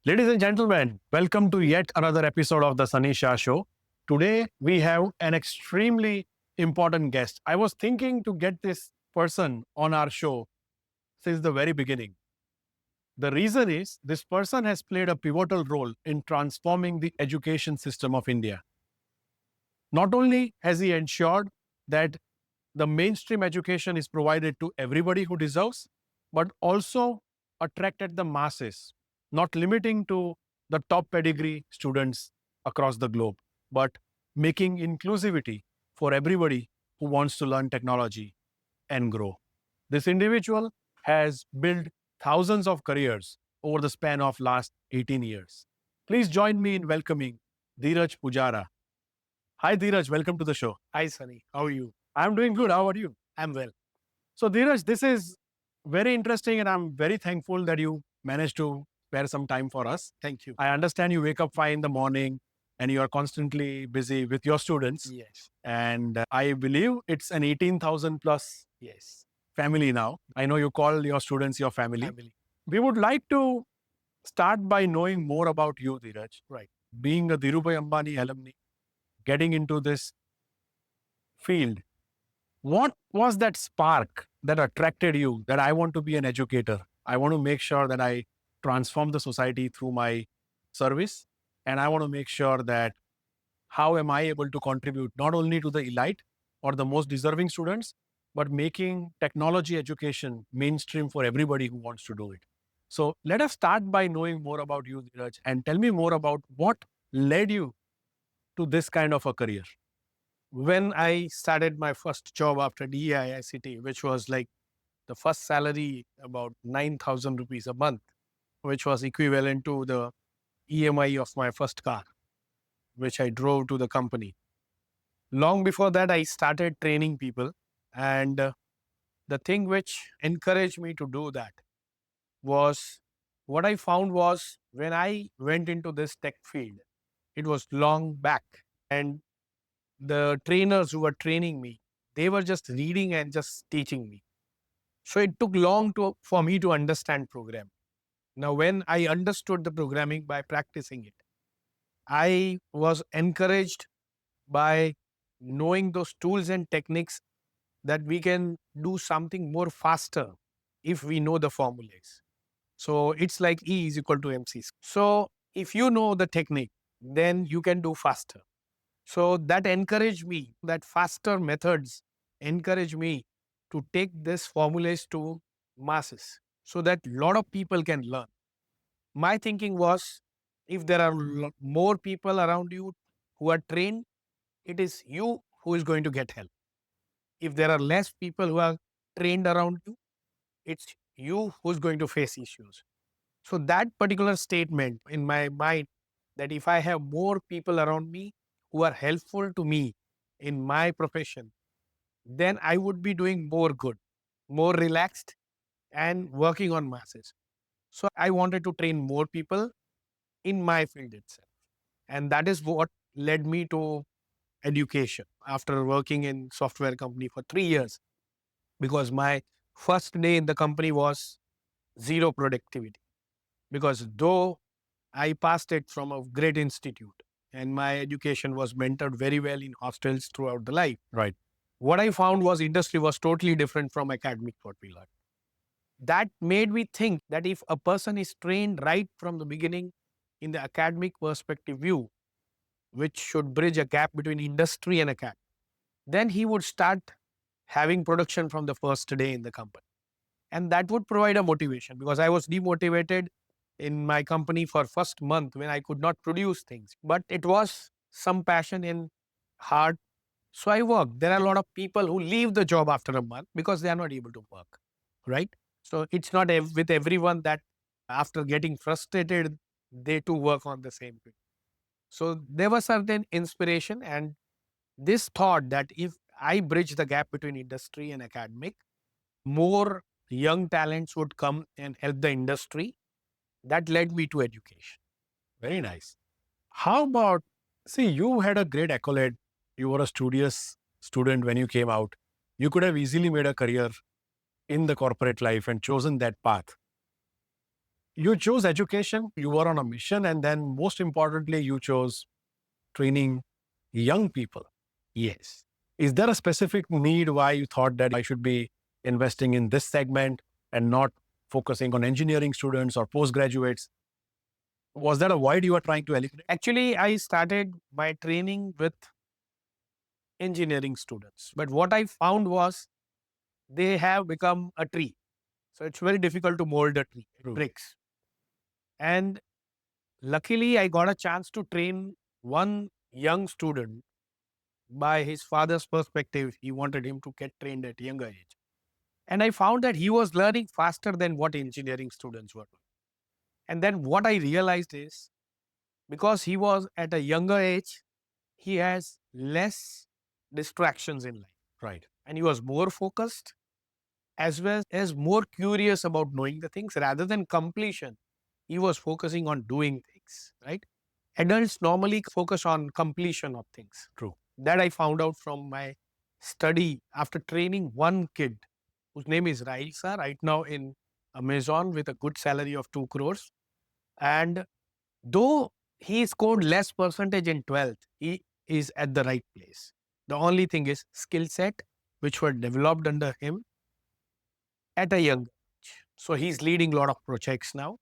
Ladies and gentlemen, welcome to yet another episode of the 𝗁𝗍 Shah Show. Today, we have an extremely important guest. I was thinking to get this person on our show since the very beginning. The reason is this person has played a pivotal role in transforming the education system of India. Not only has he ensured that the mainstream education is provided to everybody who deserves, but also attracted the masses, not limiting to the top pedigree students across the globe, but making inclusivity for everybody who wants to learn technology and grow. This individual has built thousands of careers over the span of last 18 years. Please join me in welcoming Dhiraj Poojara. Hi Dhiraj, welcome to the show. Hi Sunny, how are you? I'm doing good. How are you? I'm well. So Dhiraj, this is very interesting and I'm very thankful that you managed to spare some time for us. Thank you. I understand you wake up 5 in the morning and you are constantly busy with your students. Yes. And I believe it's an 18,000 plus Yes. family now. I know you call your students your family. Family. We would like to start by knowing more about you, Dhiraj. Right. Being a 𝗷𝗵𝗵𝗵 alumni, getting into this field. What was that spark that attracted you that I want to be an educator? I want to make sure that I transform the society through my service. And I want to make sure that how am I able to contribute not only to the elite or the most deserving students, but making technology education mainstream for everybody who wants to do it. So let us start by knowing more about you, Dhiraj, and tell me more about what led you to this kind of a career. When I started my first job after 𝗵𝗵𝗶𝗵, which was like the first salary about 9,000 rupees a month, which was equivalent to the EMI of my first car, which I drove to the company. Long before that, I started training people. And the thing which encouraged me to do that was what I found was when I went into this tech field, it was long back. And the trainers who were training me, they were just reading and just teaching me. So it took long for me to understand programming. Now, when I understood the programming by practicing it, I was encouraged by knowing those tools and techniques that we can do something more faster if we know the formulas. So it's like E is equal to MC. So if you know the technique, then you can do faster. So that encouraged me, that faster methods encourage me to take this formulas to masses so that a lot of people can learn. My thinking was, if there are more people around you who are trained, it is you who is going to get help. If there are less people who are trained around you, it's you who's going to face issues. So that particular statement in my mind, that if I have more people around me who are helpful to me in my profession, then I would be doing more good, more relaxed and working on masses. So I wanted to train more people in my field itself. And that is what led me to education after working in software company for 3 years, because my first day in the company was zero productivity, because though I passed it from a great institute and my education was mentored very well in hostels throughout the life. Right. What I found was industry was totally different from academic what we learned. That made me think that if a person is trained right from the beginning in the academic perspective view, which should bridge a gap between industry and academy, then he would start having production from the first day in the company. And that would provide a motivation, because I was demotivated in my company for first month when I could not produce things. But it was some passion in heart. So I worked. There are a lot of people who leave the job after a month because they are not able to work, right? So it's not with everyone that after getting frustrated, they too work on the same thing. So there was certain inspiration and this thought that if I bridge the gap between industry and academic, more young talents would come and help the industry. That led me to education. Very nice. How about, see, you had a great accolade. You were a studious student when you came out. You could have easily made a career in the corporate life and chosen that path. You chose education, you were on a mission, and then most importantly, you chose training young people. Yes. Is there a specific need why you thought that I should be investing in this segment and not focusing on engineering students or postgraduates? Was that a void you were trying to eliminate? Actually, I started my training with engineering students. But what I found was they have become a tree. So it's very difficult to mold a tree. It True. breaks. And luckily, I got a chance to train one young student. By his father's perspective, he wanted him to get trained at younger age. And I found that he was learning faster than what engineering students were doing. And then what I realized is, because he was at a younger age, he has less distractions in life. Right. And he was more focused, as well as more curious about knowing the things rather than completion. He was focusing on doing things, right? Adults normally focus on completion of things. True. That I found out from my study after training one kid whose name is 𝗫𝗫, right now in Amazon with a good salary of 2 crores. And though he scored less percentage in 12th, he is at the right place. The only thing is skill set, which were developed under him at a young age. So he's leading a lot of projects now.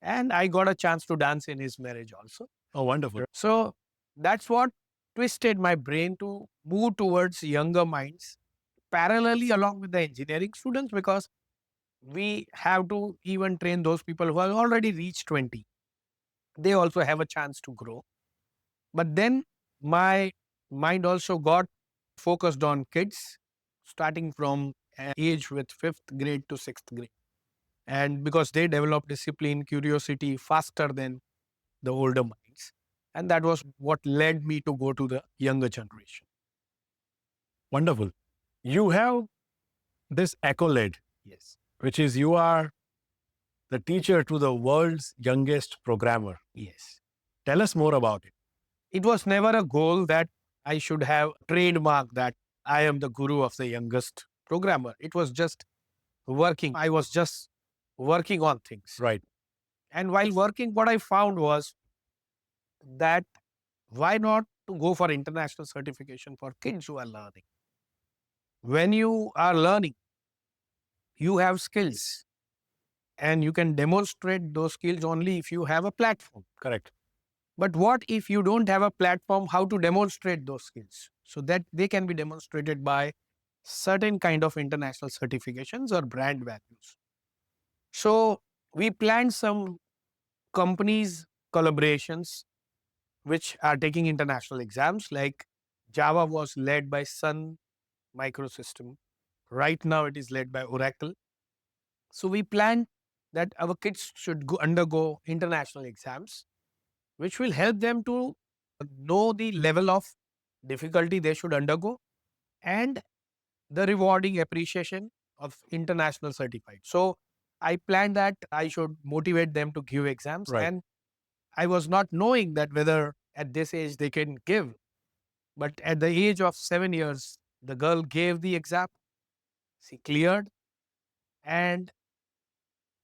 And I got a chance to dance in his marriage also. Oh, wonderful. So that's what twisted my brain to move towards younger minds parallelly along with the engineering students, because we have to even train those people who have already reached 20. They also have a chance to grow. But then my mind also got focused on kids starting from age with 5th grade to 6th grade. And because they develop discipline, curiosity faster than the older minds. And that was what led me to go to the younger generation. Wonderful. You have this accolade, Yes. which is you are the teacher to the world's youngest programmer. Yes. Tell us more about it. It was never a goal that I should have trademark that I am the guru of the youngest programmer. It was just working. I was just working on things. Right. And while working, what I found was that why not to go for international certification for kids who are learning? When you are learning, you have skills and you can demonstrate those skills only if you have a platform. Correct. But what if you don't have a platform, how to demonstrate those skills? So that they can be demonstrated by certain kind of international certifications or brand values. So we planned some companies collaborations which are taking international exams, like Java was led by Sun Microsystem. Right now it is led by Oracle. So we planned that our kids should undergo international exams, which will help them to know the level of difficulty they should undergo and the rewarding appreciation of international certified. So I planned that I should motivate them to give exams. Right. And I was not knowing that whether at this age they can give. But at the age of 7 years, the girl gave the exam. She cleared. And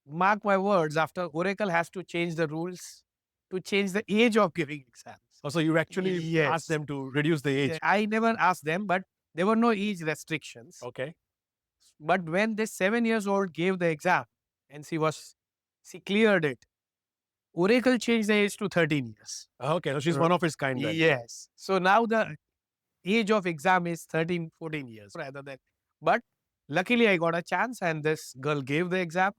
mark my words, after Oracle has to change the rules to change the age of giving exams. So you actually Yes. asked them to reduce the age. I never asked them, but there were no age restrictions. Okay. But when this 7 years old gave the exam and she cleared it, Oracle changed the age to 13 years. Okay. So she's one of its kind then. Yes. So now the age of exam is 13, 14 years rather than. But luckily I got a chance and this girl gave the exam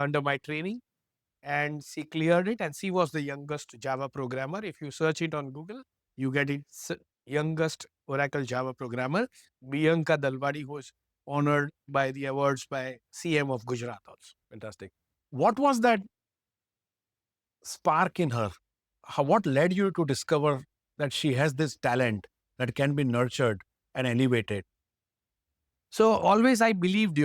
under my training and she cleared it, and she was the youngest Java programmer. If you search it on Google, you get it, youngest Oracle Java programmer, 𝗵𝗏𝗏 𝗏𝗏𝗏, who is honored by the awards by CM of Gujarat also. Fantastic. What was that spark in her? What led you to discover that she has this talent that can be nurtured and elevated? So always I believed,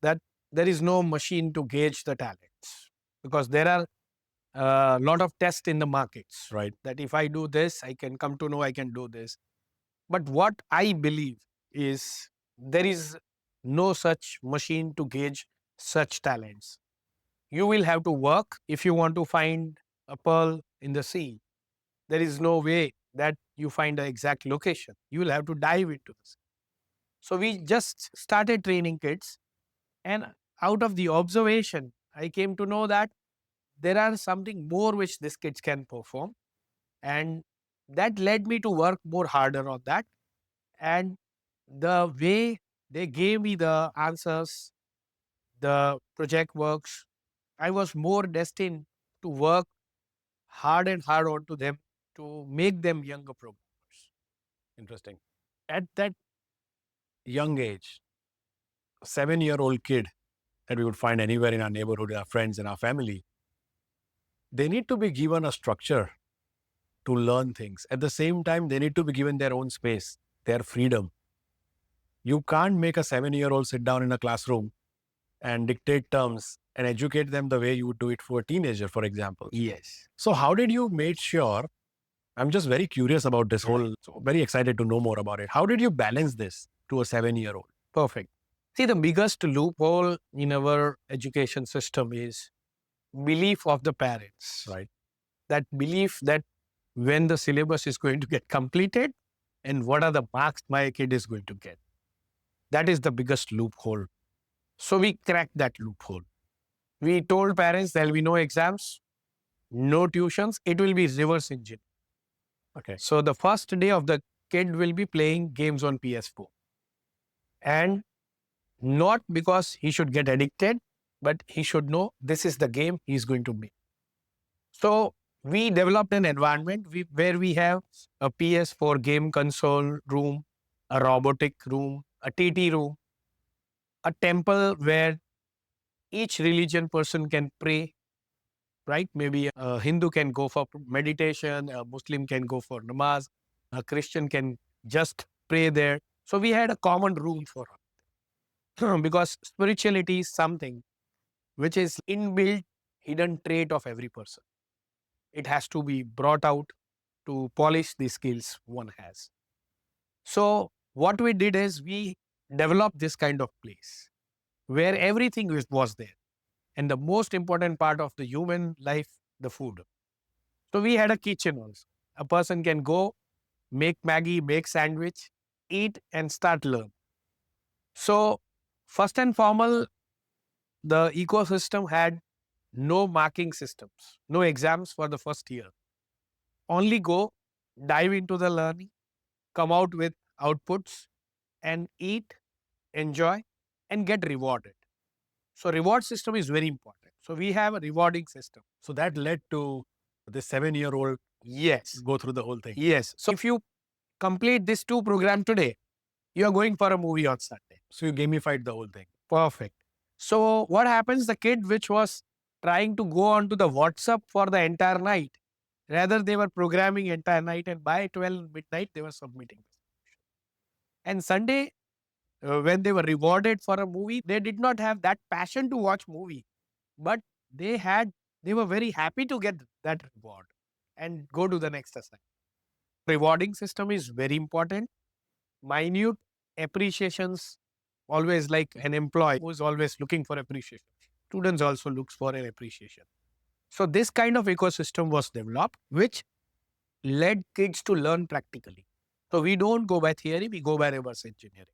that there is no machine to gauge the talents, because there are a lot of tests in the markets. Right. That if I do this, I can come to know I can do this. But what I believe is there is no such machine to gauge such talents. you will have to work if you want to find a pearl in the sea. There is no way that you find the exact location. You will have to dive into the sea. So we just started training kids, and out of the observation, I came to know that there are something more which these kids can perform, and that led me to work more harder on that. And the way they gave me the answers, the project works, I was more destined to work hard and hard onto them to make them younger programmers. Interesting. At that young age, a 7-year-old kid that we would find anywhere in our neighborhood, our friends, and our family, they need to be given a structure to learn things. At the same time, they need to be given their own space, their freedom. You can't make a 7-year-old sit down in a classroom and dictate terms and educate them the way you would do it for a teenager, for example. Yes. So how did you make sure? I'm just very curious about this whole, so very excited to know more about it. How did you balance this to a 7-year-old? Perfect. See, the biggest loophole in our education system is belief of the parents. Right. That belief that when the syllabus is going to get completed and what are the marks my kid is going to get. That is the biggest loophole. So we cracked that loophole. We told parents there will be no exams, no tuitions, it will be reverse engine. Okay. So the first day of the kid will be playing games on PS4. And not because he should get addicted, but he should know this is the game he's going to make. So we developed an environment where we have a PS4 game console room, a robotic room, a TT room, a temple where each religion person can pray, right? Maybe a Hindu can go for meditation, a Muslim can go for namaz, a Christian can just pray there. So we had a common room for it. Because spirituality is something which is inbuilt, hidden trait of every person. It has to be brought out to polish the skills one has. So what we did is we developed this kind of place where everything was there. And the most important part of the human life, the food. So we had a kitchen also. A person can go, make Maggie, make sandwich, eat and start learn. So first and foremost, the ecosystem had no marking systems, no exams for the first year. Only go, dive into the learning, come out with outputs and eat, enjoy and get rewarded. So reward system is very important. So we have a rewarding system. So that led to this 7-year-old Yes. go through the whole thing. Yes. So if you complete this 2 program today, you are going for a movie on Sunday. So you gamified the whole thing. Perfect. So what happens, the kid which was trying to go onto the WhatsApp for the entire night, rather they were programming entire night and by 12 midnight they were submitting. And Sunday, when they were rewarded for a movie, they did not have that passion to watch movie, but they were very happy to get that reward and go to the next assignment. Rewarding system is very important. Minute appreciations, always like an employee who is always looking for appreciation. Students also looks for an appreciation. So this kind of ecosystem was developed, which led kids to learn practically. So we don't go by theory, we go by reverse engineering.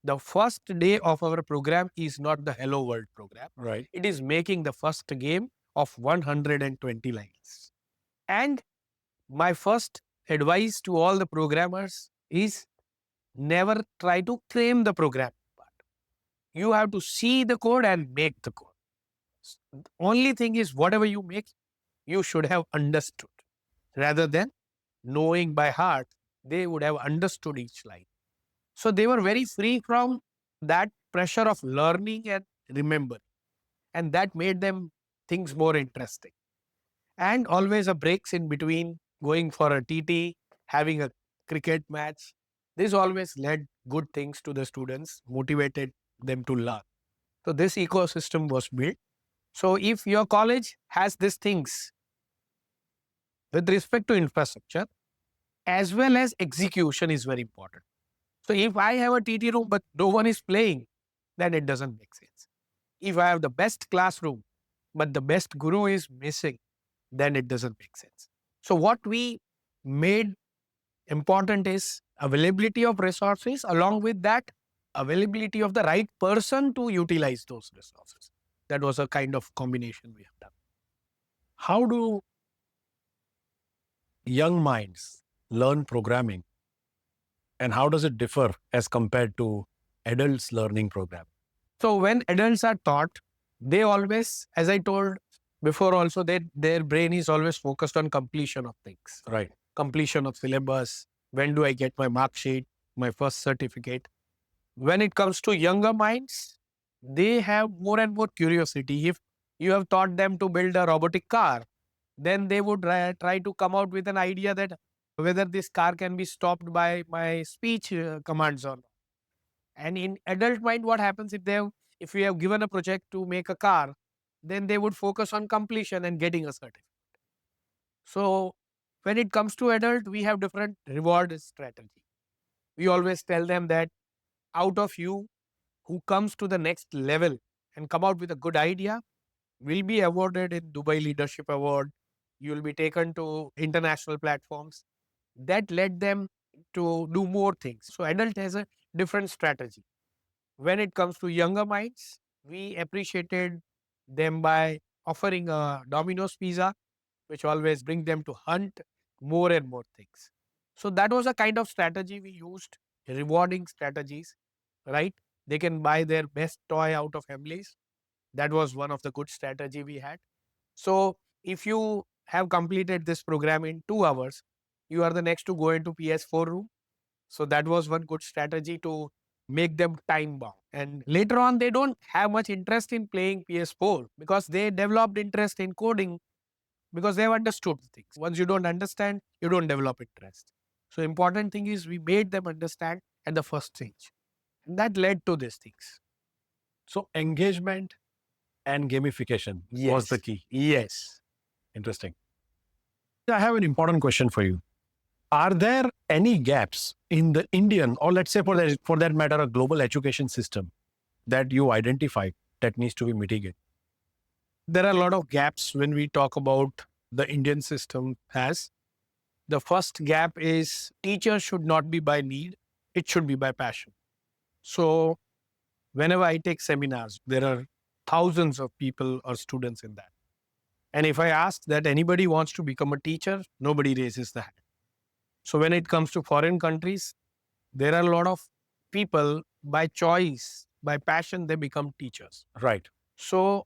The first day of our program is not the Hello World program. Right. It is making the first game of 120 lines. And my first advice to all the programmers is never try to claim the program part. You have to see the code and make the code. The only thing is whatever you make, you should have understood. Rather than knowing by heart, they would have understood each line. So they were very free from that pressure of learning and remembering. And that made them things more interesting. And always a breaks in between, going for a TT, having a cricket match. This always led good things to the students, motivated them to learn. So this ecosystem was built. So if your college has these things with respect to infrastructure, as well as execution is very important. So if I have a TT room but no one is playing, then it doesn't make sense. If I have the best classroom but the best guru is missing, then it doesn't make sense. So what we made important is availability of resources, along with that, availability of the right person to utilize those resources. That was a kind of combination we have done. How do young minds learn programming, and how does it differ as compared to adults learning programming? So when adults are taught, they always, as I told before also, their brain is always focused on completion of things. Right. Completion of syllabus. When do I get my mark sheet, my first certificate? When it comes to younger minds, they have more and more curiosity. If you have taught them to build a robotic car, then they would try to come out with an idea that whether this car can be stopped by my speech commands or not. And in adult mind, what happens if we have given a project to make a car, then they would focus on completion and getting a certificate. So when it comes to adult, we have different reward strategy. We always tell them that out of you who comes to the next level and come out with a good idea will be awarded in Dubai Leadership Award. You will be taken to international platforms. That led them to do more things. So adult has a different strategy. When it comes to younger minds, we appreciated them by offering a Domino's pizza, which always bring them to hunt more and more things. So that was a kind of strategy we used, rewarding strategies, right? They can buy their best toy out of Hamleys. That was one of the good strategy we had. So if you have completed this program in 2 hours, you are the next to go into PS4 room. So that was one good strategy to make them time bound. And later on, they don't have much interest in playing PS4 because they developed interest in coding because they have understood things. Once you don't understand, you don't develop interest. So important thing is we made them understand at the first stage. And that led to these things. So engagement and gamification was the key. Yes. Interesting. I have an important question for you. Are there any gaps in the Indian, or let's say for that matter, a global education system that you identify that needs to be mitigated? There are a lot of gaps when we talk about the Indian system has. The first gap is teachers should not be by need, it should be by passion. So whenever I take seminars, there are thousands of people or students in that. And if I ask that anybody wants to become a teacher, nobody raises the hand. So when it comes to foreign countries, there are a lot of people by choice, by passion, they become teachers. Right. So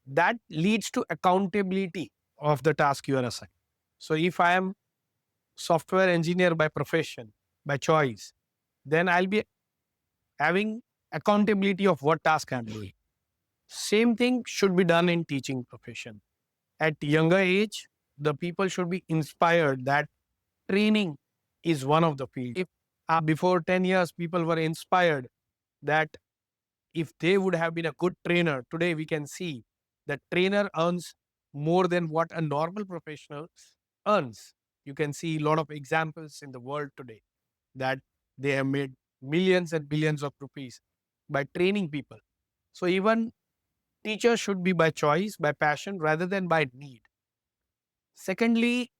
that leads to accountability of the task you are assigned. So if I am software engineer by profession, by choice, then I'll be having accountability of what task I'm doing. Same thing should be done in teaching profession. At younger age, the people should be inspired that training is one of the fields. If before 10 years, people were inspired that if they would have been a good trainer, today we can see that trainer earns more than what a normal professional earns. You can see a lot of examples in the world today that they have made millions and billions of rupees by training people. So even teachers should be by choice, by passion, rather than by need. Secondly,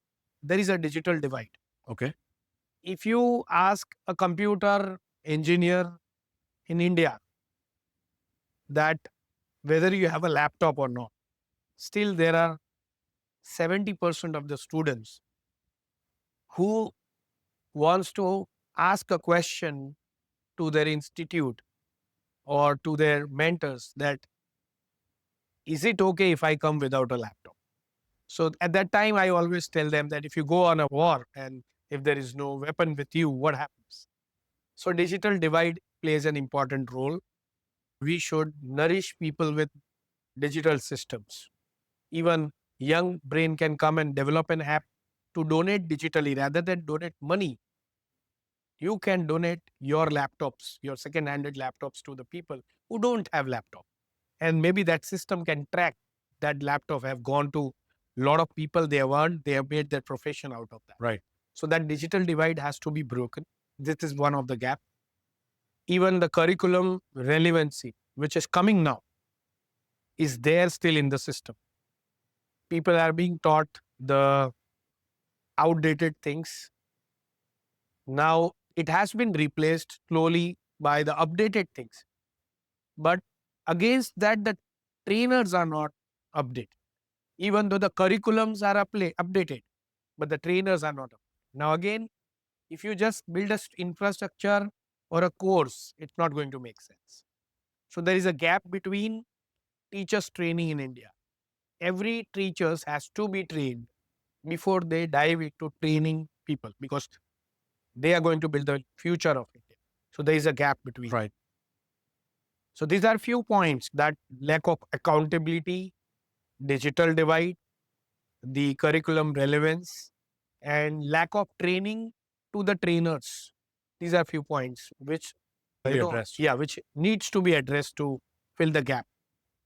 there is a digital divide. Okay. If you ask a computer engineer in India that whether you have a laptop or not, still there are 70% of the students who wants to ask a question to their institute or to their mentors that, is it okay if I come without a laptop? So at that time, I always tell them that if you go on a war and if there is no weapon with you, what happens? So digital divide plays an important role. We should nourish people with digital systems. Even young brain can come and develop an app to donate digitally rather than donate money. You can donate your laptops, your second-handed laptops to the people who don't have laptop. And maybe that system can track that laptop have gone to a lot of people they have earned, they have made their profession out of that. Right. So that digital divide has to be broken. This is one of the gap. Even the curriculum relevancy, which is coming now. is there still in the system. People are being taught the outdated things. Now it has been replaced slowly by the updated things. But against that, the trainers are not updated. Even though the curriculums are updated, but the trainers are not updated. Now again, if you just build a infrastructure or a course, it's not going to make sense. So there is a gap between teachers training in India. Every teacher has to be trained before they dive into training people, because they are going to build the future of India. So there is a gap between. Right. So these are few points: that lack of accountability, digital divide, the curriculum relevance, and lack of training to the trainers. These are few points which Addressed. which needs to be addressed to fill the gap.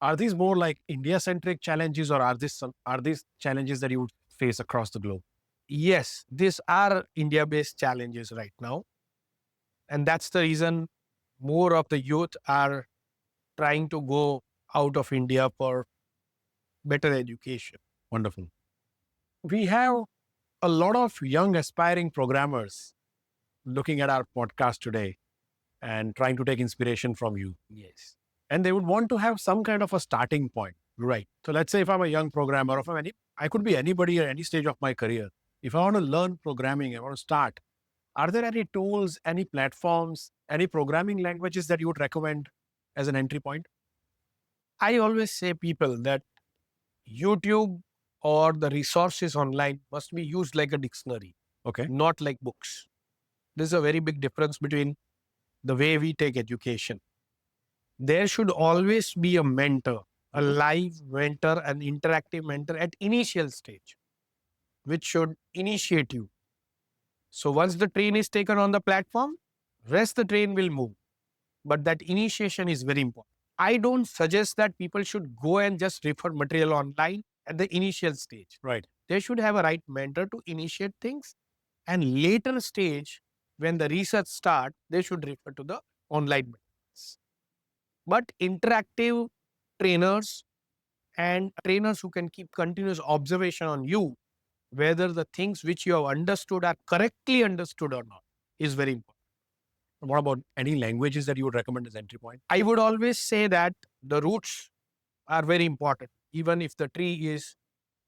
Are these more like India-centric challenges, or are these challenges that you would face across the globe? Yes, these are India-based challenges right now. And that's the reason more of the youth are trying to go out of India for better education. Wonderful. We have a lot of young aspiring programmers looking at our podcast today and trying to take inspiration from you. Yes. And they would want to have some kind of a starting point. Right. So let's say if I'm a young programmer, or I could be anybody at any stage of my career. If I want to learn programming, I want to start, are there any tools, any platforms, any programming languages that you would recommend as an entry point? I always say people that YouTube or the resources online must be used like a dictionary, Okay. not like books. There's a very big difference between the way we take education. There should always be a mentor, a live mentor, an interactive mentor at initial stage, which should initiate you. So once the train is taken on the platform, rest the train will move. But that initiation is very important. I don't suggest that people should go and just refer material online at the initial stage. Right. They should have a right mentor to initiate things. And later stage, when the research starts, they should refer to the online mentors. But interactive trainers and trainers who can keep continuous observation on you, whether the things which you have understood are correctly understood or not, is very important. What about any languages that you would recommend as entry point? I would always say that the roots are very important. Even if the tree is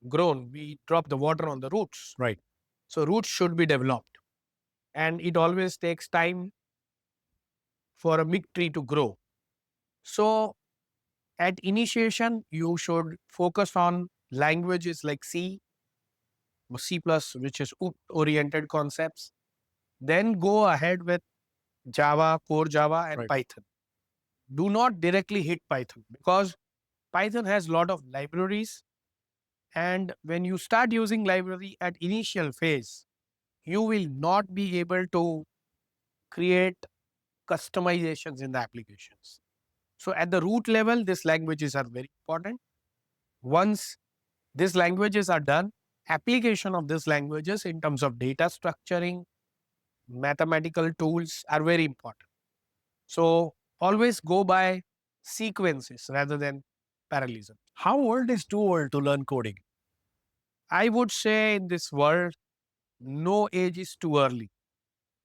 grown, we drop the water on the roots. Right. So roots should be developed. And it always takes time for a big tree to grow. So at initiation, you should focus on languages like C++, which is oriented concepts. Then go ahead with Java, core Java, and Right. Python. Do not directly hit Python, because Python has a lot of libraries. And when you start using library at initial phase, you will not be able to create customizations in the applications. So at the root level, these languages are very important. Once these languages are done, application of these languages in terms of data structuring, mathematical tools are very important. So always go by sequences rather than parallelism. How old is too old to learn coding? I would say in this world, no age is too early.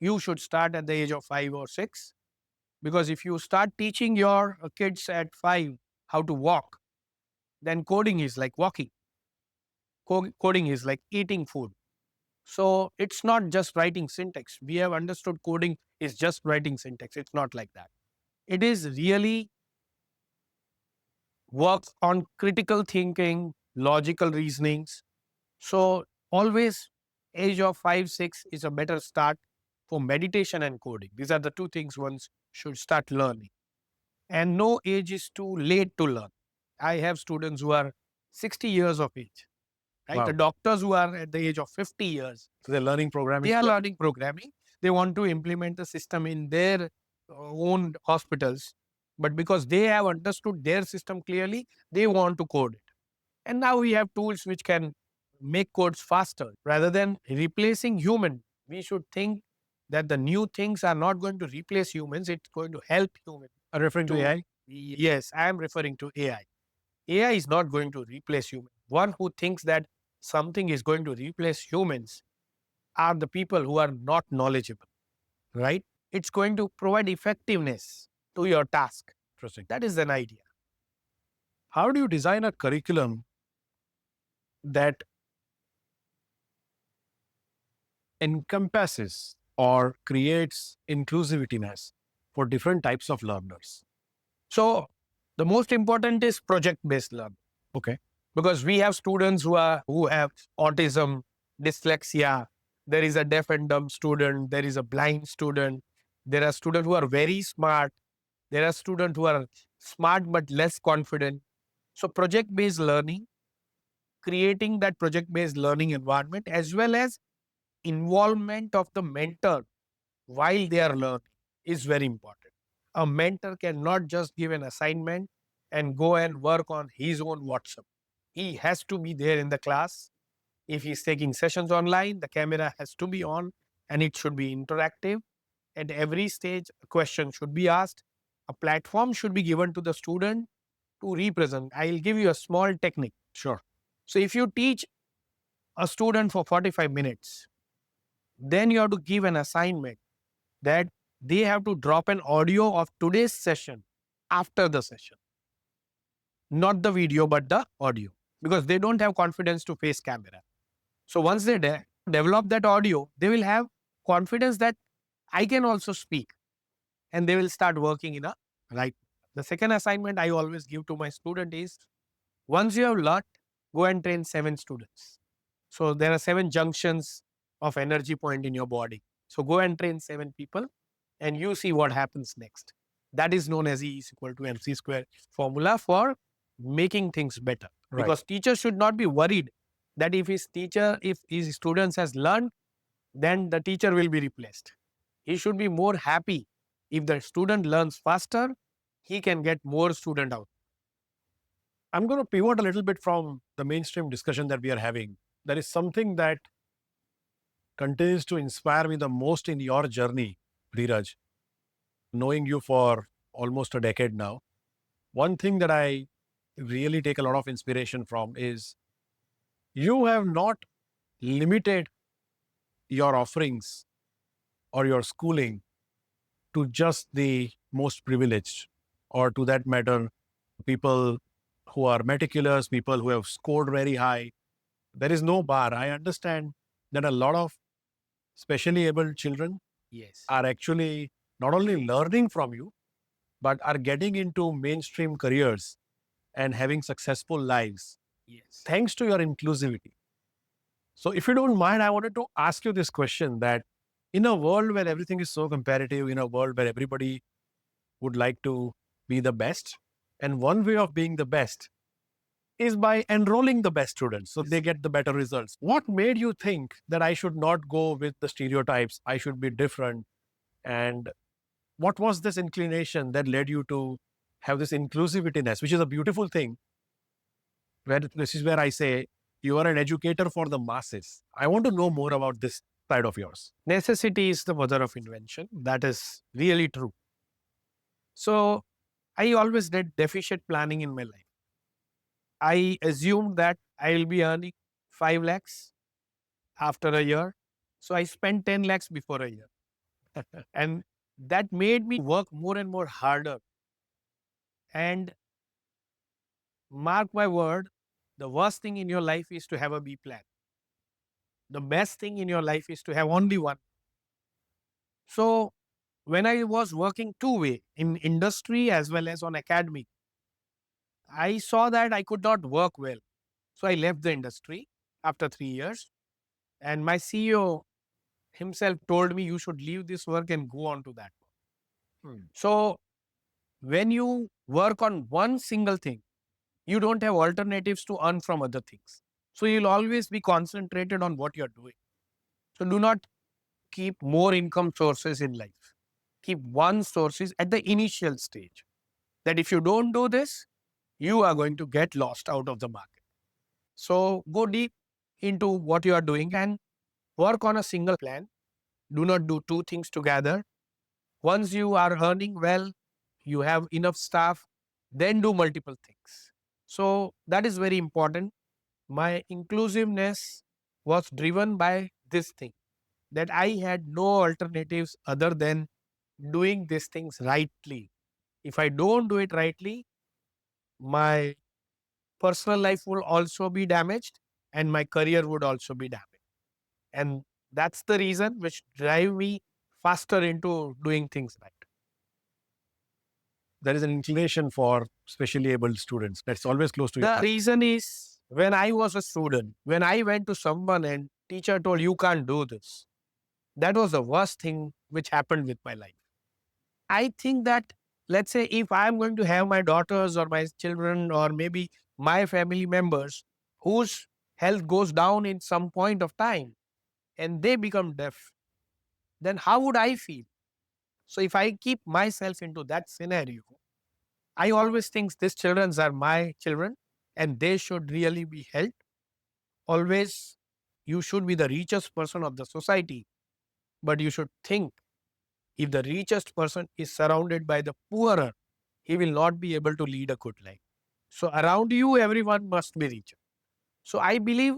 You should start at the age of 5 or 6. Because if you start teaching your kids at 5 how to walk, then coding is like walking. Coding is like eating food. So it's not just writing syntax. We have understood coding is just writing syntax. It's not like that. It is really work on critical thinking, logical reasonings. So always age of 5, 6 is a better start for meditation and coding. These are the two things one should start learning. And no age is too late to learn. I have students who are 60 years of age. Right? Wow. The doctors who are at the age of 50 years. So they're learning programming. They are learning programming. They want to implement the system in their own hospitals. But because they have understood their system clearly, they want to code it. And now we have tools which can make codes faster. Rather than replacing human, we should think that the new things are not going to replace humans. It's going to help humans. Are you referring to AI? Yes, I am referring to AI. AI is not going to replace humans. One who thinks that something is going to replace humans are the people who are not knowledgeable, right? It's going to provide effectiveness to your task. Interesting. That is an idea. How do you design a curriculum that encompasses or creates inclusivityness for different types of learners? So the most important is project-based learning. Okay. Because we have students who have autism, dyslexia. There is a deaf and dumb student. There is a blind student. There are students who are very smart. There are students who are smart but less confident. So project-based learning, creating that project-based learning environment, as well as involvement of the mentor while they are learning, is very important. A mentor cannot just give an assignment and go and work on his own WhatsApp. He has to be there in the class. If he's taking sessions online, the camera has to be on and it should be interactive. At every stage, a question should be asked. A platform should be given to the student to represent. I'll give you a small technique. Sure. So if you teach a student for 45 minutes, then you have to give an assignment that they have to drop an audio of today's session after the session. Not the video, but the audio. Because they don't have confidence to face camera. So once they develop that audio, they will have confidence that I can also speak. And they will start working in a right. The second assignment I always give to my student is, once you have learned, go and train 7 students. So there are 7 junctions of energy point in your body. So go and train 7 people and you see what happens next. That is known as 𝗃=𝗵𝗵 formula for making things better. Right. Because teachers should not be worried that if his students has learned, then the teacher will be replaced. He should be more happy. If the student learns faster, he can get more student out. I'm going to pivot a little bit from the mainstream discussion that we are having. There is something that continues to inspire me the most in your journey, Dhiraj. Knowing you for almost a decade now, one thing that I really take a lot of inspiration from is you have not limited your offerings or your schooling to just the most privileged, or to that matter, people who are meticulous, people who have scored very high. There is no bar. I understand that a lot of specially able children are actually not only learning from you, but are getting into mainstream careers and having successful lives. Thanks to your inclusivity. So if you don't mind, I wanted to ask you this question, that in a world where everything is so competitive, in a world where everybody would like to be the best, and one way of being the best is by enrolling the best students so they get the better results. What made you think that I should not go with the stereotypes, I should be different? And what was this inclination that led you to have this inclusivityness, which is a beautiful thing? This is where I say you are an educator for the masses. I want to know more about this side of yours. Necessity is the mother of invention. That is really true. So I always did deficit planning in my life. I assumed that I will be earning 5 lakhs after a year. So I spent 10 lakhs before a year. And that made me work more and more harder. And mark my word, the worst thing in your life is to have a B plan. The best thing in your life is to have only one. So when I was working two-way in industry as well as on academic, I saw that I could not work well. So I left the industry after 3 years. And my CEO himself told me, you should leave this work and go on to that work. So when you work on one single thing, you don't have alternatives to earn from other things. So you'll always be concentrated on what you're doing. So do not keep more income sources in life. Keep one sources at the initial stage. That if you don't do this, you are going to get lost out of the market. So go deep into what you are doing and work on a single plan. Do not do two things together. Once you are earning well, you have enough staff, then do multiple things. So that is very important. My inclusiveness was driven by this thing, that I had no alternatives other than doing these things rightly. If I don't do it rightly, my personal life will also be damaged and my career would also be damaged. And that's the reason which drive me faster into doing things right. There is an inclination for specially abled students. That's always close to your The heart. reason is, when I was a student, when I went to someone and teacher told you can't do this, that was the worst thing which happened with my life. I think that, let's say, if I'm going to have my daughters or my children or maybe my family members whose health goes down in some point of time and they become deaf, then how would I feel? So if I keep myself into that scenario, I always think these children are my children and they should really be helped. Always, you should be the richest person of the society, but you should think, if the richest person is surrounded by the poorer, he will not be able to lead a good life. So around you, everyone must be richer. So I believe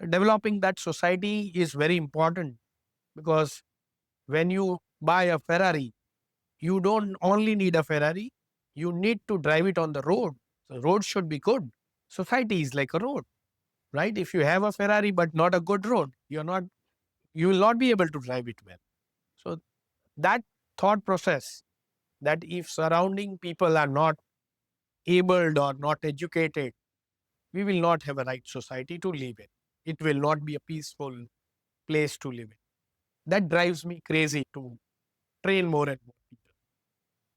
developing that society is very important, because when you buy a Ferrari, you don't only need a Ferrari, you need to drive it on the road. The road should be good. Society is like a road, right? If you have a Ferrari but not a good road, you will not be able to drive it well. So that thought process, that if surrounding people are not abled or not educated, we will not have a right society to live in. It will not be a peaceful place to live in. That drives me crazy to train more and more people.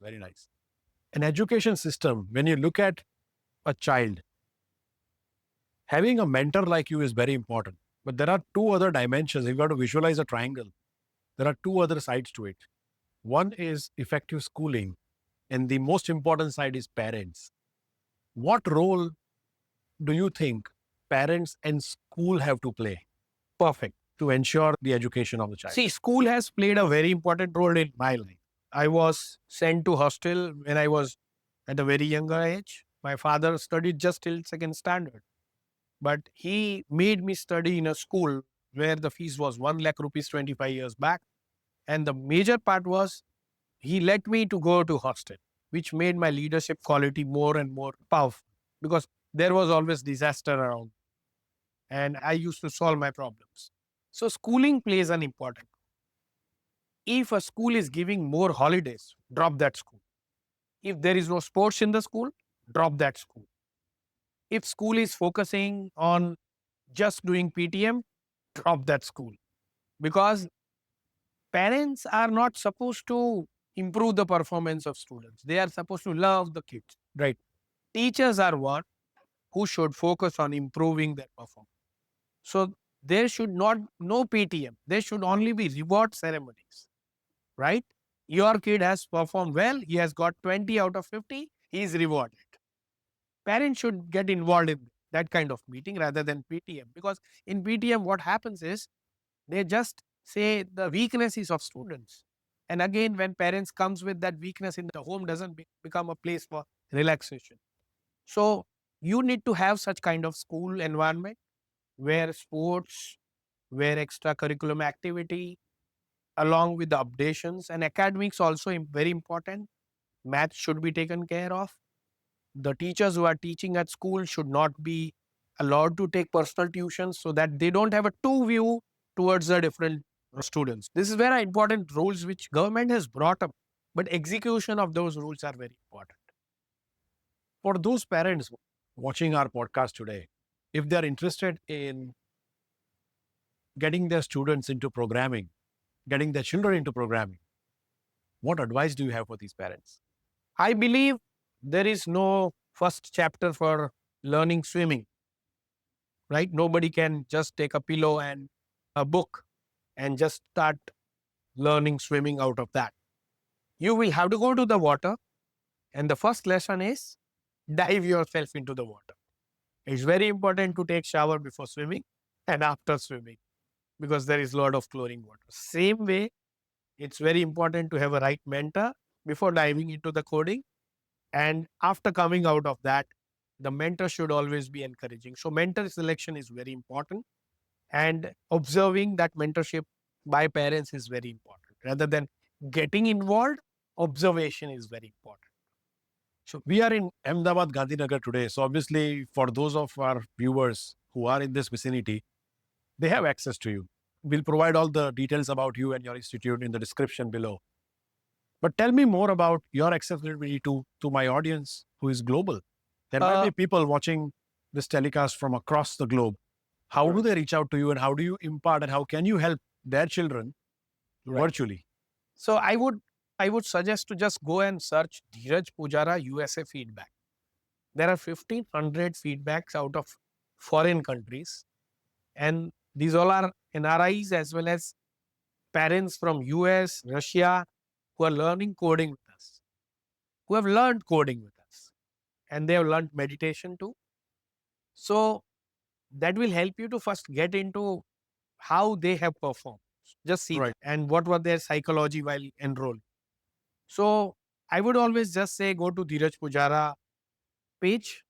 Very nice. An education system, when you look at a child, having a mentor like you is very important. But there are two other dimensions. You've got to visualize a triangle. There are two other sides to it. One is effective schooling, and the most important side is parents. What role do you think parents and school have to play Perfect. to ensure the education of the child? See, school has played a very important role in my life. I was sent to hostel when I was at a very younger age. My father studied just till second standard, but he made me study in a school where the fees was 1 lakh rupees 25 years back. And the major part was, he let me to go to hostel, which made my leadership quality more and more powerful, because there was always disaster around and I used to solve my problems. So schooling plays an important role. If a school is giving more holidays, drop that school. If there is no sports in the school, drop that school. If school is focusing on just doing PTM, drop that school. Because parents are not supposed to improve the performance of students. They are supposed to love the kids, right? Teachers are one who should focus on improving their performance. So there should not no PTM. There should only be reward ceremonies, right? Your kid has performed well. He has got 20 out of 50. He is rewarded. Parents should get involved in that kind of meeting rather than PTM, because in PTM what happens is, they just say the weaknesses of students. And again, when parents comes with that weakness in the home, doesn't become a place for relaxation. So you need to have such kind of school environment where sports, where extracurriculum activity, along with the updations, and academics also very important. Math should be taken care of. The teachers who are teaching at school should not be allowed to take personal tuitions, so that they don't have a two view towards the different students. This is very important rules which government has brought up, but execution of those rules are very important. For those parents watching our podcast today, if they're interested in getting their students into programming, getting their children into programming, what advice do you have for these parents? I believe there is no first chapter for learning swimming, right? Nobody can just take a pillow and a book and just start learning swimming out of that. You will have to go to the water, and the first lesson is dive yourself into the water. It's very important to take shower before swimming and after swimming, because there is a lot of chlorine water. Same way, it's very important to have a right mentor before diving into the coding, and after coming out of that, the mentor should always be encouraging. So mentor selection is very important, and observing that mentorship by parents is very important. Rather than getting involved, observation is very important. So we are in Ahmedabad, Gandhinagar today. So obviously, for those of our viewers who are in this vicinity, they have access to you. We'll provide all the details about you and your institute in the description below. But tell me more about your accessibility to my audience who is global. There might be people watching this telecast from across the globe. How do they reach out to you, and how do you impart, and how can you help their children virtually? So I would suggest to just go and search Dhiraj Poojara USA feedback. There are 1,500 feedbacks out of foreign countries, and these all are NRIs as well as parents from US, Russia, who are learning coding with us, who have learned coding with us, and they have learned meditation too. So that will help you to first get into how they have performed. Just see that, and what was their psychology while enrolled. So I would always just say go to Dhiraj Poojara page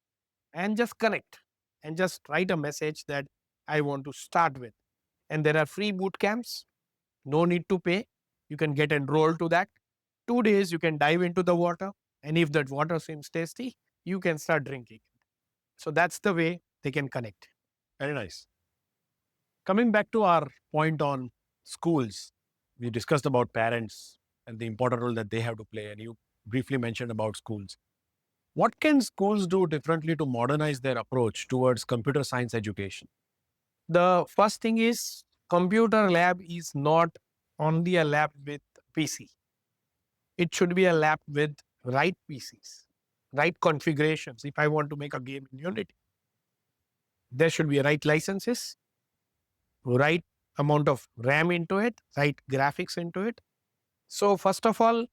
and just connect and just write a message that I want to start with. And there are free boot camps, no need to pay. You can get enrolled to that. 2 days you can dive into the water, and if that water seems tasty, you can start drinking. So that's the way they can connect. Very nice. Coming back to our point on schools, we discussed about parents and the important role that they have to play, and you briefly mentioned about schools. What can schools do differently to modernize their approach towards computer science education? The first thing is, computer lab is not only a lab with PC. It should be a lab with right PCs, right configurations. If I want to make a game in Unity, there should be right licenses, right amount of RAM into it, right graphics into it. So first of all,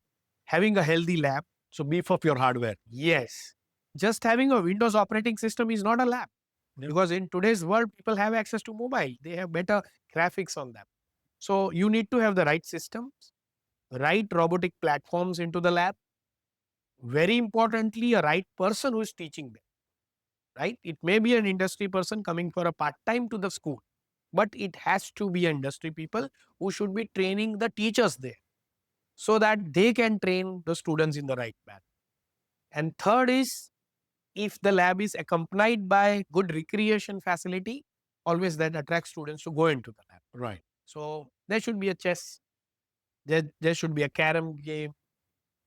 having a healthy lab. So beef up your hardware. Yes. Just having a Windows operating system is not a lab. Because in today's world, people have access to mobile. They have better graphics on them. So you need to have the right systems, right robotic platforms into the lab. Very importantly, a right person who is teaching them. Right? It may be an industry person coming for a part-time to the school, but it has to be industry people who should be training the teachers there, so that they can train the students in the right manner. And third is, if the lab is accompanied by good recreation facility, always that attracts students to go into the lab. Right. So there should be a chess, there should be a carom game,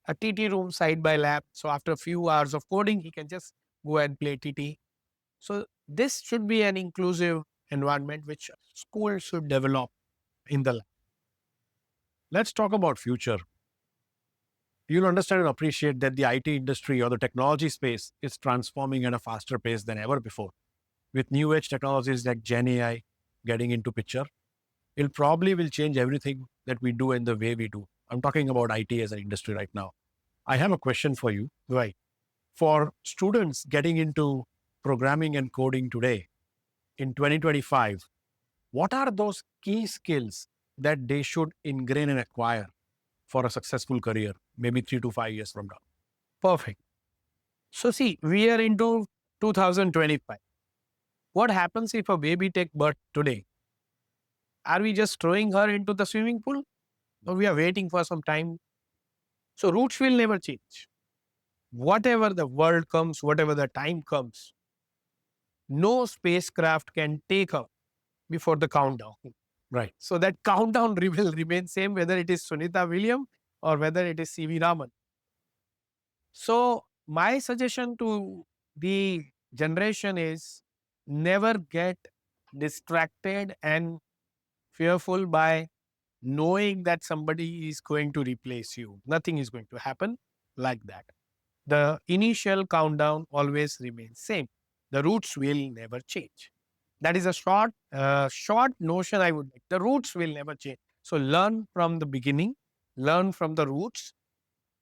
a TT room side by lab. So after a few hours of coding, he can just go and play TT. So this should be an inclusive environment which school should develop in the lab. Let's talk about future. You'll understand and appreciate that the IT industry or the technology space is transforming at a faster pace than ever before. With new age technologies like Gen AI getting into picture, it probably will change everything that we do and the way we do. I'm talking about IT as an industry right now. I have a question for you. Right. For students getting into programming and coding today in 2025, what are those key skills that they should ingrain and acquire for a successful career, maybe 3 to 5 years from now? Perfect. So see, we are into 2025. What happens if a baby takes birth today? Are we just throwing her into the swimming pool? Or we are waiting for some time? So roots will never change. Whatever the world comes, whatever the time comes, no spacecraft can take her before the countdown. Right. So that countdown will remain same, whether it is Sunita Williams or whether it is C.V. Raman. So my suggestion to the generation is, never get distracted and fearful by knowing that somebody is going to replace you. Nothing is going to happen like that. The initial countdown always remains same. The roots will never change. That is a short notion I would make. The roots will never change. So learn from the beginning, learn from the roots.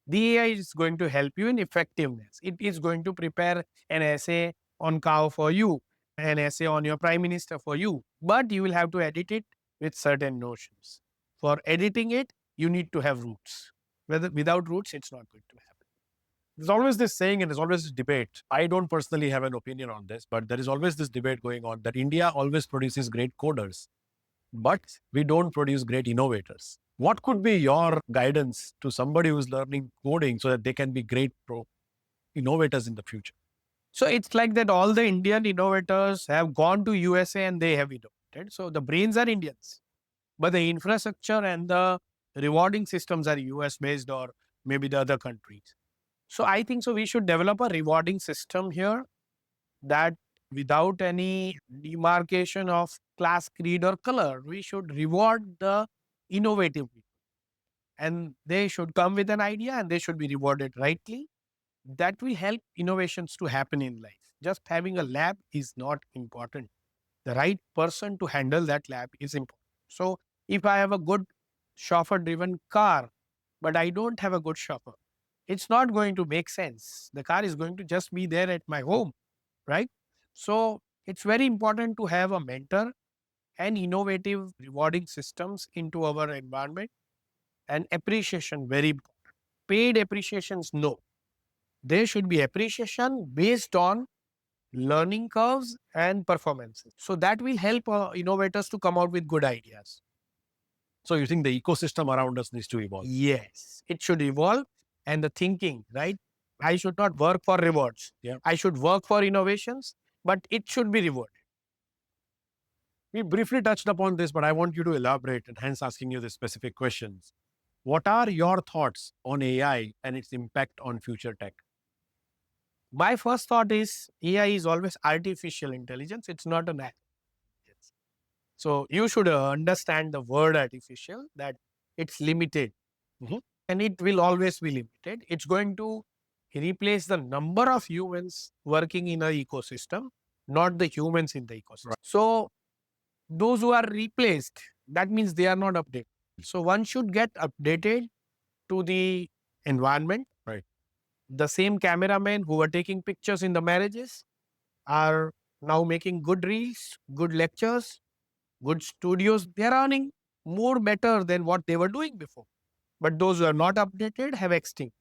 The AI is going to help you in effectiveness. It is going to prepare an essay on cow for you, an essay on your prime minister for you, but you will have to edit it with certain notions. For editing it, you need to have roots. Without roots, it's not going to happen. there's always this saying and there's always this debate. I don't personally have an opinion on this, but there is always this debate going on that India always produces great coders, but we don't produce great innovators. What could be your guidance to somebody who's learning coding so that they can be great innovators in the future? So it's like that all the Indian innovators have gone to USA and they have innovated. So the brains are Indians, but the infrastructure and the rewarding systems are US based or maybe the other countries. So I think so we should develop a rewarding system here that without any demarcation of class, creed or color, we should reward the innovative people. And they should come with an idea and they should be rewarded rightly. That will help innovations to happen in life. Just having a lab is not important. The right person to handle that lab is important. So if I have a good chauffeur-driven car, but I don't have a good chauffeur, it's not going to make sense. The car is going to just be there at my home, right? So it's very important to have a mentor and innovative rewarding systems into our environment, and appreciation, very important. Paid appreciations, no. There should be appreciation based on learning curves and performances. So that will help innovators to come out with good ideas. So you think the ecosystem around us needs to evolve? Yes, it should evolve. And the thinking, right? I should not work for rewards. Yeah. I should work for innovations, but it should be rewarded. We briefly touched upon this, but I want you to elaborate and hence asking you the specific questions. What are your thoughts on AI and its impact on future tech? My first thought is AI is always artificial intelligence. It's not a natural intelligence. So you should understand the word artificial, that it's limited. And it will always be limited. It's going to replace the number of humans working in an ecosystem, not the humans in the ecosystem. Right. So those who are replaced, that means they are not updated. So one should get updated to the environment. Right. The same cameramen who were taking pictures in the marriages are now making good reels, good lectures, good studios. They're earning more better than what they were doing before. But those who are not updated have extinct.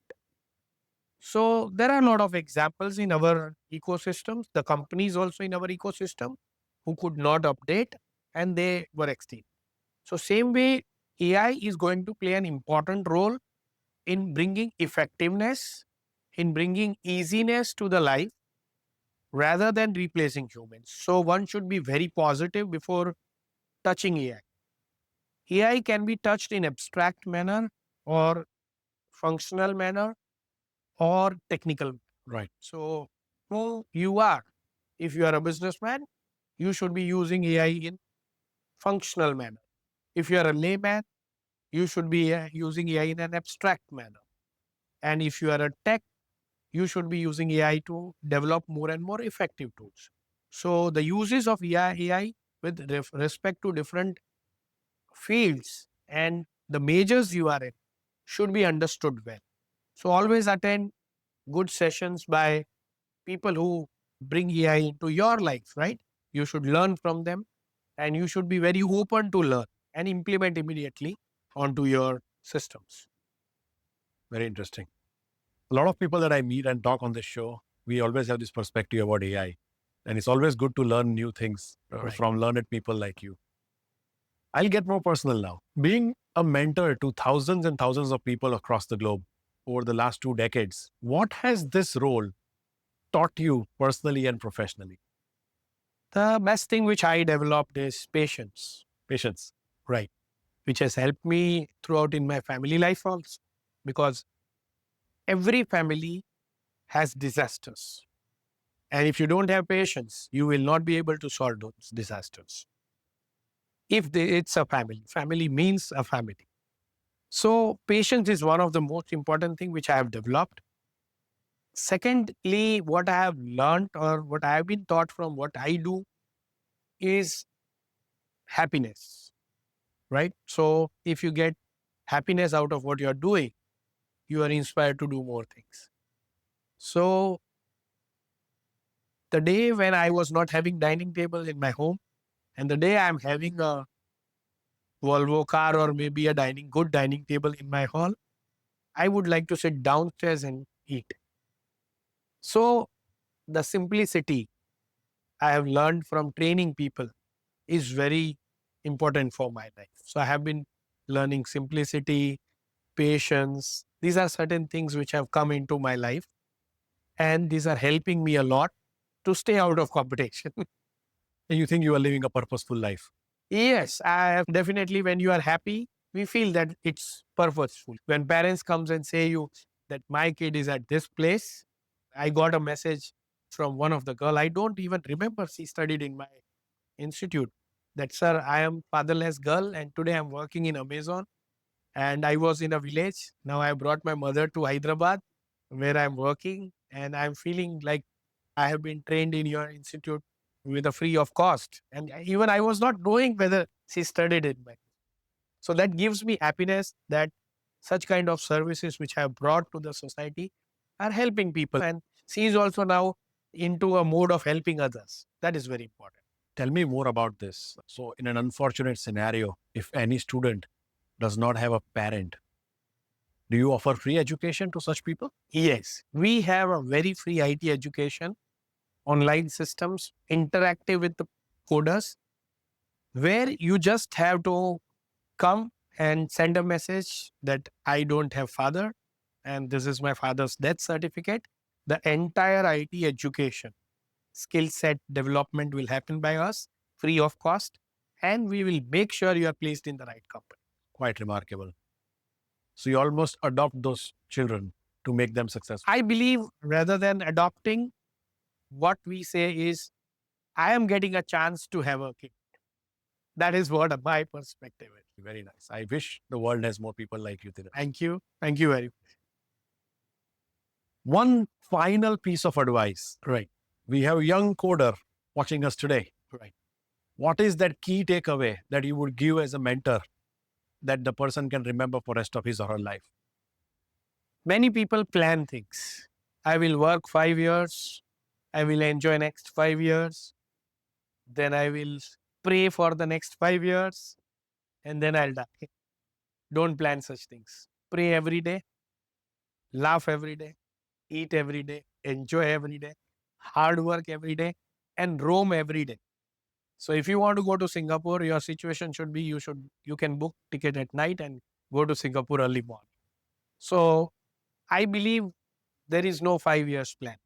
So there are a lot of examples in our ecosystems, the companies also in our ecosystem who could not update and they were extinct. So same way, AI is going to play an important role in bringing effectiveness, in bringing easiness to the life rather than replacing humans. So one should be very positive before touching AI. AI can be touched in abstract manner or functional manner or technical. Right. So who you are, if you are a businessman, you should be using AI in functional manner. If you are a layman, you should be using AI in an abstract manner. And if you are a tech, you should be using AI to develop more and more effective tools. So the uses of AI with respect to different fields and the majors you are in should be understood well. So always attend good sessions by people who bring AI into your life, right? You should learn from them and you should be very open to learn and implement immediately onto your systems. Very interesting. A lot of people that I meet and talk on this show, we always have this perspective about AI. And it's always good to learn new things from learned people like you. I'll get more personal now. Being a mentor to thousands and thousands of people across the globe over the last 2 decades, what has this role taught you personally and professionally? The best thing which I developed is patience. Patience. Right. Which has helped me throughout in my family life also. Because every family has disasters. And if you don't have patience, you will not be able to solve those disasters. It's a family. Family means a family. So patience is one of the most important things which I have developed. Secondly, what I have learned or what I have been taught from what I do is happiness, right? So if you get happiness out of what you're doing, you are inspired to do more things. So the day when I was not having dining table in my home and the day I'm having a Volvo car or maybe a good dining table in my hall, I would like to sit downstairs and eat. So the simplicity I have learned from training people is very important for my life. So I have been learning simplicity, patience. These are certain things which have come into my life, and these are helping me a lot to stay out of competition. And you think you are living a purposeful life? Yes, I have definitely. When you are happy, we feel that it's purposeful. When parents comes and say you that my kid is at this place, I got a message from one of the girl. I don't even remember she studied in my institute. That sir, I am fatherless girl, and today I'm working in Amazon, and I was in a village. Now I brought my mother to Hyderabad, where I'm working, and I'm feeling like I have been trained in your institute with a free of cost. And even I was not knowing whether she studied in my. So that gives me happiness that such kind of services which I have brought to the society are helping people. And she is also now into a mode of helping others. That is very important. Tell me more about this. So in an unfortunate scenario, if any student does not have a parent, do you offer free education to such people? Yes, we have a very free IT education, online systems, interactive with the coders, where you just have to come and send a message that I don't have father and this is my father's death certificate. The entire IT education, skill set development will happen by us free of cost, and we will make sure you are placed in the right company. Quite remarkable. So you almost adopt those children to make them successful. I believe rather than adopting, what we say is, I am getting a chance to have a kid. That is what my perspective is. Very nice. I wish the world has more people like you, Dhiraj. Thank you. Thank you very much. One final piece of advice. Right. We have a young coder watching us today. Right. What is that key takeaway that you would give as a mentor that the person can remember for the rest of his or her life? Many people plan things. I will work 5 years. I will enjoy next 5 years. Then I will pray for the next 5 years. And then I'll die. Don't plan such things. Pray every day. Laugh every day. Eat every day. Enjoy every day. Hard work every day. And roam every day. So if you want to go to Singapore, your situation should be you can book ticket at night and go to Singapore early morning. So I believe there is no 5 years plan.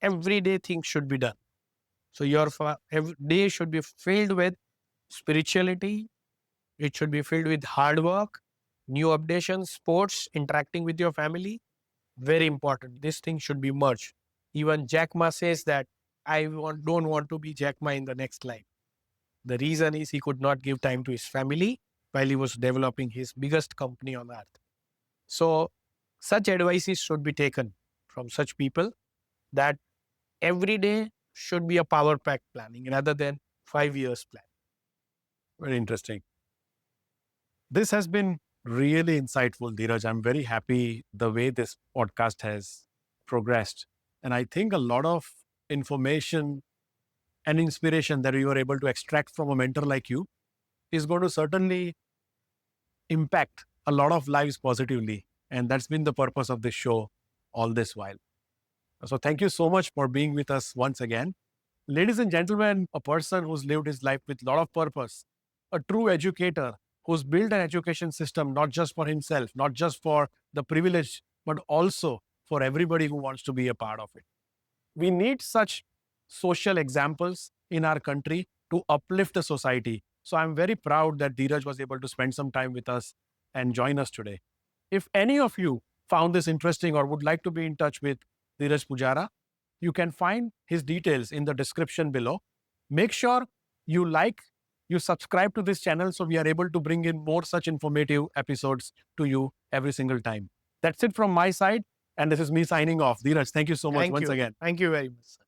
Every day things should be done. So your every day should be filled with spirituality. It should be filled with hard work, new updations, sports, interacting with your family. Very important. This thing should be merged. Even Jack Ma says that I don't want to be Jack Ma in the next life. The reason is he could not give time to his family while he was developing his biggest company on earth. So such advices should be taken from such people, that every day should be a power pack planning rather than 5 years plan. Very interesting. This has been really insightful, Dhiraj. I'm very happy the way this podcast has progressed. And I think a lot of information and inspiration that you were able to extract from a mentor like you is going to certainly impact a lot of lives positively. And that's been the purpose of this show all this while. So thank you so much for being with us once again. Ladies and gentlemen, a person who's lived his life with a lot of purpose, a true educator who's built an education system, not just for himself, not just for the privileged, but also for everybody who wants to be a part of it. We need such social examples in our country to uplift the society. So I'm very proud that Dhiraj was able to spend some time with us and join us today. If any of you found this interesting or would like to be in touch with Dhiraj Poojara, you can find his details in the description below. Make sure you subscribe to this channel so we are able to bring in more such informative episodes to you every single time. That's it from my side. And this is me signing off. Dhiraj, thank you so much once again. Thank you very much.